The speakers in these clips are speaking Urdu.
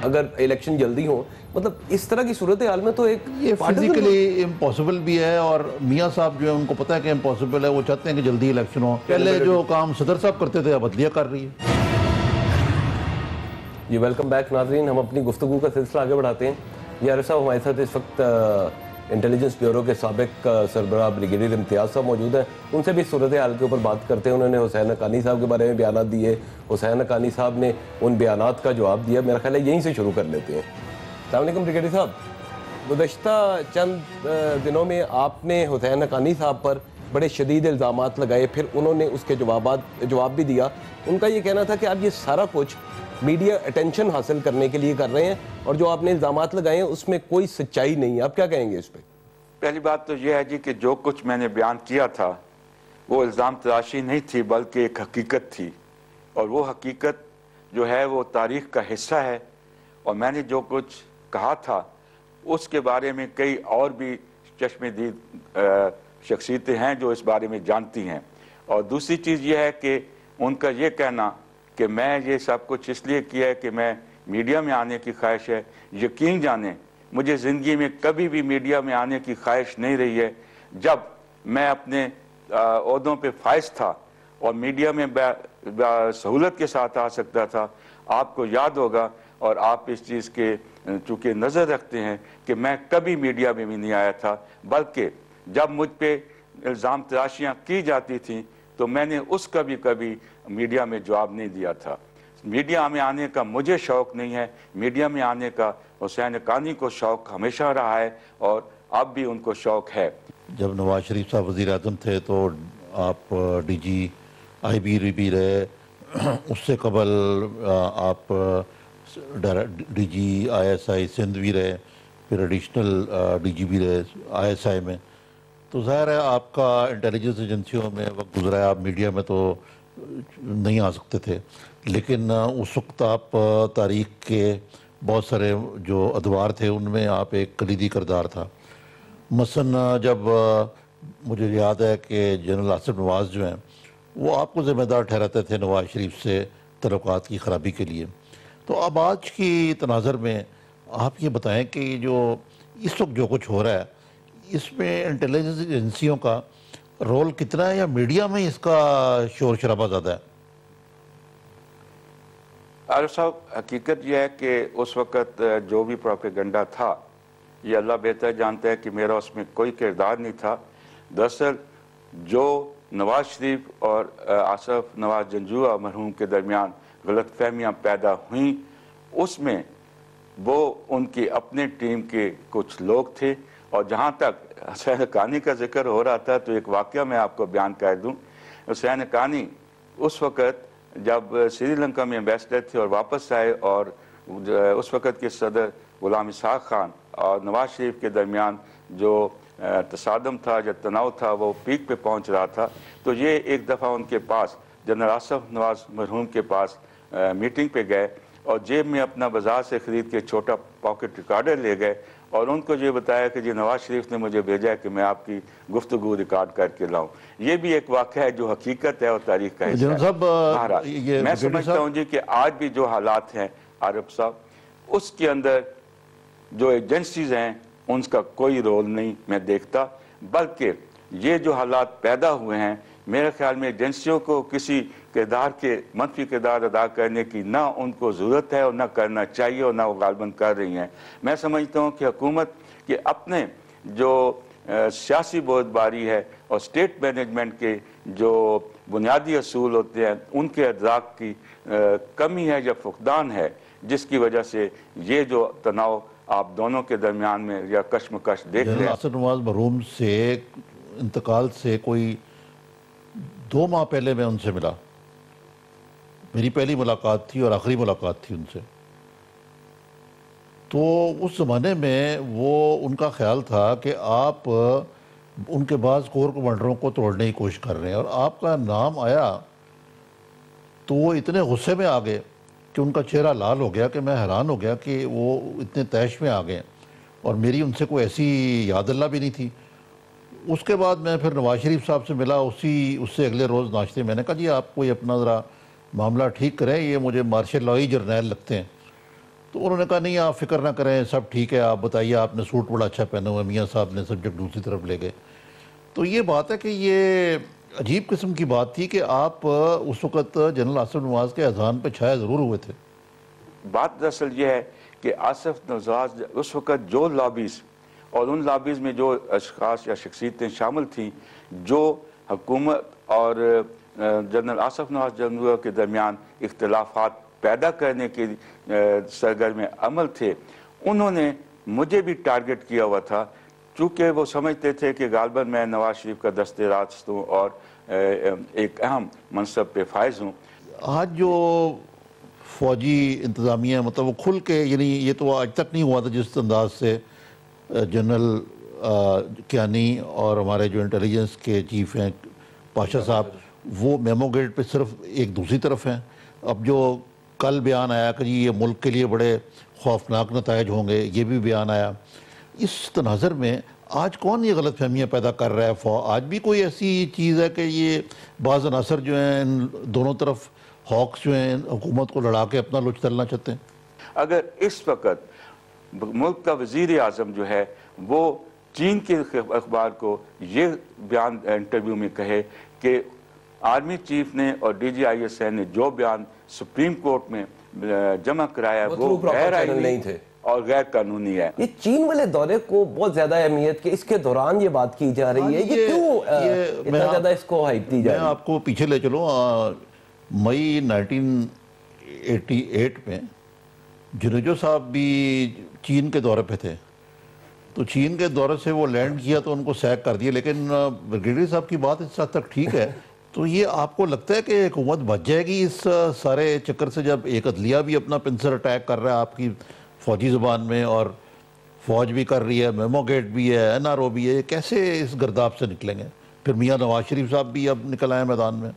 اگر الیکشن جلدی ہوں، مطلب اس طرح کی صورتحال میں تو ایک یہ فزیکلی امپاسبل بھی ہے، اور میاں صاحب جو ہے ان کو پتہ ہے کہ امپاسبل ہے، وہ چاہتے ہیں کہ جلدی الیکشن ہو. پہلے جو کام صدر صاحب کرتے تھے اب عدلیہ کر رہی ہے. جی ویلکم بیک ناظرین، ہم اپنی گفتگو کا سلسلہ آگے بڑھاتے ہیں. یہ عارف صاحب ہمارے ساتھ اس وقت انٹیلیجنس بیورو کے سابق سربراہ بریگیڈیئر امتیاز صاحب موجود ہیں. ان سے بھی صورتحال کے اوپر بات کرتے ہیں. انہوں نے حسین حقانی صاحب کے بارے میں بیانات دیے. حسین حقانی صاحب نے ان بیانات کا جواب دیا. میرا خیال ہے یہیں سے شروع کر لیتے ہیں. السلام علیکم بریگیڈیئر صاحب. گزشتہ چند دنوں میں آپ نے حسین حقانی صاحب پر بڑے شدید الزامات لگائے، پھر انہوں نے اس کے جواب بھی دیا. ان کا یہ کہنا تھا کہ آپ یہ سارا کچھ میڈیا اٹینشن حاصل کرنے کے لیے کر رہے ہیں، اور جو آپ نے الزامات لگائے ہیں اس میں کوئی سچائی نہیں ہے. آپ کیا کہیں گے اس پہ؟ پہلی بات تو یہ ہے جی کہ جو کچھ میں نے بیان کیا تھا وہ الزام تراشی نہیں تھی، بلکہ ایک حقیقت تھی، اور وہ حقیقت جو ہے وہ تاریخ کا حصہ ہے. اور میں نے جو کچھ کہا تھا اس کے بارے میں کئی اور بھی چشم دید شخصیتیں ہیں جو اس بارے میں جانتی ہیں. اور دوسری چیز یہ ہے کہ ان کا یہ کہنا کہ میں یہ سب کچھ اس لیے کیا ہے کہ میں میڈیا میں آنے کی خواہش ہے. یقین جانیں مجھے زندگی میں کبھی بھی میڈیا میں آنے کی خواہش نہیں رہی ہے. جب میں اپنے عہدوں پہ فائز تھا اور میڈیا میں سہولت کے ساتھ آ سکتا تھا، آپ کو یاد ہوگا اور آپ اس چیز کے چونکہ نظر رکھتے ہیں کہ میں کبھی میڈیا میں بھی نہیں آیا تھا، بلکہ جب مجھ پہ الزام تراشیاں کی جاتی تھیں تو میں نے اس کا بھی کبھی میڈیا میں جواب نہیں دیا تھا. میڈیا میں آنے کا مجھے شوق نہیں ہے، میڈیا میں آنے کا حسین حقانی کو شوق ہمیشہ رہا ہے اور اب بھی ان کو شوق ہے. جب نواز شریف صاحب وزیر اعظم تھے تو آپ ڈی جی آئی بی بھی رہے. اس سے قبل آپ D G I S I Sindh بھی رہے، پھر ایڈیشنل ڈی جی بھی رہے آئی ایس آئی میں. تو ظاہر ہے آپ کا انٹیلیجنس ایجنسیوں میں وقت گزرا ہے، آپ میڈیا میں تو نہیں آ سکتے تھے، لیکن اس وقت آپ تاریخ کے بہت سارے جو ادوار تھے ان میں آپ ایک کلیدی کردار تھا. مثلا جب مجھے یاد ہے کہ جنرل آصف نواز جو ہیں وہ آپ کو ذمہ دار ٹھہراتے تھے نواز شریف سے تعلقات کی خرابی کے لیے. تو اب آج کی تناظر میں آپ یہ بتائیں کہ جو اس وقت جو کچھ ہو رہا ہے اس میں انٹیلیجنس ایجنسیوں کا رول کتنا ہے، یا میڈیا میں اس کا شور شرابہ زیادہ ہے؟ عارف صاحب حقیقت یہ ہے کہ اس وقت جو بھی پروپیگنڈا تھا یہ اللہ بہتر جانتا ہے کہ میرا اس میں کوئی کردار نہیں تھا. دراصل جو نواز شریف اور آصف نواز جنجوعہ مرحوم کے درمیان غلط فہمیاں پیدا ہوئیں اس میں وہ ان کی اپنے ٹیم کے کچھ لوگ تھے. اور جہاں تک حسین حقانی کا ذکر ہو رہا تھا تو ایک واقعہ میں آپ کو بیان کر دوں. حسین حقانی اس وقت جب سری لنکا میں ایمبیسڈر تھے اور واپس آئے، اور اس وقت کے صدر غلام اسحاق خان اور نواز شریف کے درمیان جو تصادم تھا یا تناؤ تھا وہ پیک پہ پہنچ رہا تھا، تو یہ ایک دفعہ ان کے پاس جنرل آصف نواز مرحوم کے پاس میٹنگ پہ گئے اور جیب میں اپنا بازار سے خرید کے چھوٹا پاکٹ ریکارڈر لے گئے اور ان کو یہ بتایا کہ جی نواز شریف نے مجھے بھیجا ہے کہ میں آپ کی گفتگو ریکارڈ کر کے لاؤں. یہ بھی ایک واقعہ ہے جو حقیقت ہے اور تاریخ کا حصہ ہے. میں سمجھتا ہوں جی کہ آج بھی جو حالات ہیں عارف صاحب اس کے اندر جو ایجنسیز ہیں ان کا کوئی رول نہیں میں دیکھتا، بلکہ یہ جو حالات پیدا ہوئے ہیں میرے خیال میں ایجنسیوں کو کسی کردار کے منفی کردار ادا کرنے کی نہ ان کو ضرورت ہے اور نہ کرنا چاہیے اور نہ وہ غالباً کر رہی ہیں. میں سمجھتا ہوں کہ حکومت کے اپنے جو سیاسی بردباری ہے اور اسٹیٹ مینجمنٹ کے جو بنیادی اصول ہوتے ہیں ان کے ادراک کی کمی ہے یا فقدان ہے، جس کی وجہ سے یہ جو تناؤ آپ دونوں کے درمیان میں یا کشمکش دیکھ رہے ہیں. آصف نواز مرحوم سے انتقال سے کوئی 2 ماہ پہلے میں ان سے ملا. میری پہلی ملاقات تھی اور آخری ملاقات تھی ان سے. تو اس زمانے میں وہ ان کا خیال تھا کہ آپ ان کے بعض کور کمانڈروں کو توڑنے کی کوشش کر رہے ہیں، اور آپ کا نام آیا تو وہ اتنے غصے میں آ گئے کہ ان کا چہرہ لال ہو گیا کہ میں حیران ہو گیا کہ وہ اتنے تیش میں آ گئے، اور میری ان سے کوئی ایسی یاد اللہ بھی نہیں تھی. اس کے بعد میں پھر نواز شریف صاحب سے ملا، اس سے اگلے روز ناشتے میں نے کہا جی آپ کوئی اپنا ذرا معاملہ ٹھیک کریں، یہ مجھے مارشل لائی جرنیل لگتے ہیں. تو انہوں نے کہا نہیں آپ فکر نہ کریں سب ٹھیک ہے، آپ بتائیے آپ نے سوٹ بڑا اچھا پہنا ہوا ہے، میاں صاحب نے سبجیکٹ دوسری طرف لے گئے. تو یہ بات ہے کہ یہ عجیب قسم کی بات تھی کہ آپ اس وقت جنرل آصف نواز کے اذان پہ چھایا ضرور ہوئے تھے. بات دراصل یہ ہے کہ آصف نواز اس وقت جو لابیز اور ان لابیز میں جو اشخاص یا شخصیتیں شامل تھیں جو حکومت اور جنرل آصف نواز جنرل کے درمیان اختلافات پیدا کرنے کے سرگرم عمل تھے، انہوں نے مجھے بھی ٹارگٹ کیا ہوا تھا، چونکہ وہ سمجھتے تھے کہ غالباً میں نواز شریف کا دست راست ہوں اور ایک اہم منصب پہ فائز ہوں. آج جو فوجی انتظامیہ مطلب وہ کھل کے، یعنی یہ تو آج تک نہیں ہوا تھا جس انداز سے جنرل کیانی اور ہمارے جو انٹیلیجنس کے چیف ہیں پاشا صاحب، وہ میمو گیٹ پہ صرف ایک دوسری طرف ہیں. اب جو کل بیان آیا کہ جی یہ ملک کے لیے بڑے خوفناک نتائج ہوں گے، یہ بھی بیان آیا. اس تناظر میں آج کون یہ غلط فہمیاں پیدا کر رہا ہے؟ آج بھی کوئی ایسی چیز ہے کہ یہ بعض عناصر جو ہیں ان دونوں طرف ہاکس جو ہیں حکومت کو لڑا کے اپنا لچ تلنا چاہتے ہیں؟ اگر اس وقت ملک کا وزیر اعظم جو ہے وہ چین کے اخبار کو یہ بیان انٹرویو میں کہے کہ آرمی چیف نے اور D G I S N نے جو بیان سپریم کورٹ میں جمع کرایا وہ غیر آئینی اور غیر قانونی ہے. یہ چین والے دورے کو بہت زیادہ اہمیت کہ اس کے دوران یہ بات کی جا رہی ہے، یہ کیوں اتنا زیادہ اس کو ہائپ دی جا رہی ہے؟ میں آپ کو پیچھے لے چلوں، مئی 1988 میں جنیجو صاحب بھی چین کے دورے پہ تھے. تو چین کے دورے سے وہ لینڈ کیا تو ان کو سیک کر دیا، لیکن بریگیڈیئر صاحب کی بات اس حد تک ٹھیک ہے. تو یہ آپ کو لگتا ہے کہ حکومت بچ جائے گی اس سارے چکر سے، جب ایک عدلیہ بھی اپنا پنسر اٹیک کر رہا ہے آپ کی فوجی زبان میں اور فوج بھی کر رہی ہے، میمو گیٹ بھی ہے، این آر او بھی ہے؟ کیسے اس گرداب سے نکلیں گے؟ پھر میاں نواز شریف صاحب بھی اب نکل آئے میدان میں.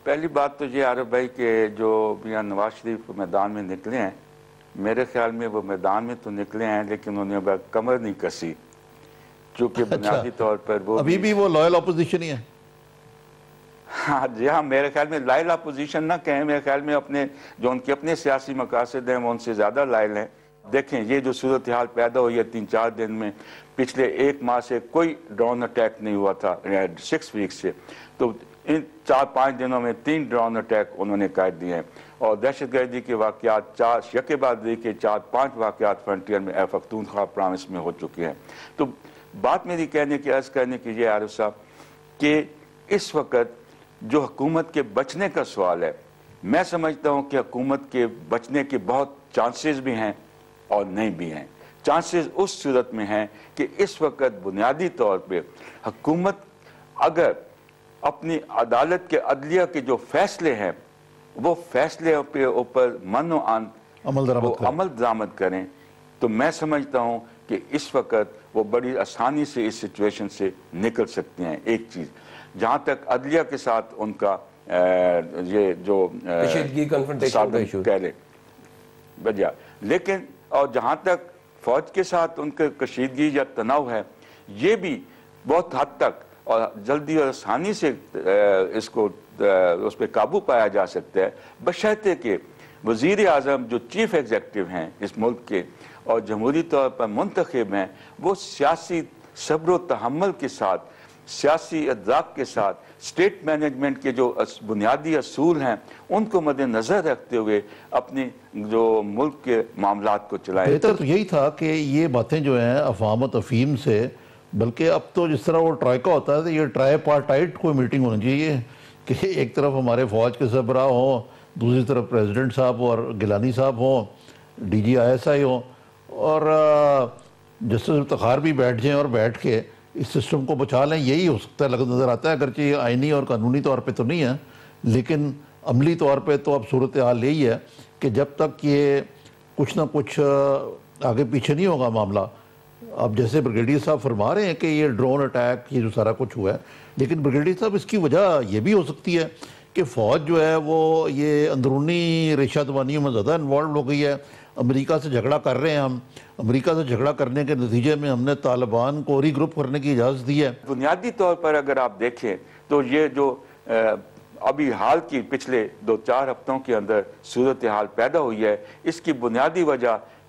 پہلی بات تو یہ عارف بھائی کہ جو میاں نواز شریف میدان میں نکلے ہیں، میرے خیال میں وہ میدان میں تو نکلے ہیں لیکن انہوں نے کمر نہیں کسی، چونکہ بنیادی طور پر وہ ابھی بھی وہ لائل اپوزیشن ہی ہے. ہاں جی ہاں، میرے خیال میں لائل اپوزیشن نہ کہیں، میرے خیال میں اپنے جو ان کے اپنے سیاسی مقاصد ہیں وہ ان سے زیادہ لائل ہیں. دیکھیں یہ جو صورتحال پیدا ہوئی ہے 3-4 دن میں، پچھلے 1 ماہ سے کوئی ڈرون اٹیک نہیں ہوا تھا، 6 ویک سے، تو ان 4-5 دنوں میں 3 ڈرون اٹیک انہوں نے کر دیے ہیں. اور دہشت گردی کے واقعات یکے بعد دیکھے 4-5 واقعات فرنٹیئر میں پختونخوا پروونس میں ہو چکے ہیں. تو بات میری کہنے کی عرض کرنے کی یہ عارف صاحب کہ اس وقت جو حکومت کے بچنے کا سوال ہے، میں سمجھتا ہوں کہ حکومت کے بچنے کے بہت چانسز بھی ہیں اور نہیں بھی ہیں. چانسز اس صورت میں ہیں کہ اس وقت بنیادی طور پہ حکومت اگر اپنی عدالت کے عدلیہ کے جو فیصلے ہیں وہ فیصلے پہ اوپر من و عن عمل درآمد کریں تو میں سمجھتا ہوں کہ اس وقت وہ بڑی آسانی سے اس سچویشن سے نکل سکتے ہیں. ایک چیز جہاں تک عدلیہ کے ساتھ ان کا یہ جو کہہ لیں بجا، لیکن اور جہاں تک فوج کے ساتھ ان کا کشیدگی یا تناؤ ہے، یہ بھی بہت حد تک اور جلدی اور آسانی سے اس پہ قابو پایا جا سکتا ہے، بشرطے کہ وزیر اعظم جو چیف ایگزیکٹو ہیں اس ملک کے اور جمہوری طور پر منتخب ہیں، وہ سیاسی صبر و تحمل کے ساتھ، سیاسی ادراک کے ساتھ، اسٹیٹ مینجمنٹ کے جو بنیادی اصول ہیں ان کو مد نظر رکھتے ہوئے اپنی جو ملک کے معاملات کو چلائیں. بہتر تو یہی تھا کہ یہ باتیں جو ہیں افہام و تفہیم سے، بلکہ اب تو جس طرح وہ ٹرائیکا ہوتا ہے تو یہ ٹرائی پارٹائٹ کوئی میٹنگ ہونی چاہیے کہ ایک طرف ہمارے فوج کے سربراہ ہوں، دوسری طرف پریزیڈنٹ صاحب اور گیلانی صاحب ہوں، ڈی جی آئی ایس آئی ہوں، اور جسٹس افتخار بھی بیٹھ جائیں اور بیٹھ کے اس سسٹم کو بچا لیں. یہی ہو سکتا ہے نظر آتا ہے، اگرچہ یہ آئینی اور قانونی طور پہ تو نہیں ہے لیکن عملی طور پہ تو اب صورتحال یہی ہے کہ جب تک یہ کچھ نہ کچھ آگے پیچھے نہیں ہوگا معاملہ. اب جیسے بریگیڈیئر صاحب فرما رہے ہیں کہ یہ ڈرون اٹیک یہ جو سارا کچھ ہوا ہے، لیکن بریگیڈیئر صاحب اس کی وجہ یہ بھی ہو سکتی ہے کہ فوج جو ہے وہ یہ اندرونی ریشہ دوانیوں میں زیادہ انوالو ہو گئی ہے. امریکہ سے جھگڑا کر رہے ہیں ہم، امریکہ سے جھگڑا کرنے کے نتیجے میں ہم نے طالبان کو ری گروپ کرنے کی اجازت دی ہے. بنیادی طور پر اگر آپ دیکھیں تو یہ جو ابھی حال کی پچھلے 2-4 ہفتوں کے اندر صورتحال پیدا ہوئی ہے، اس کی بنیادی وجہ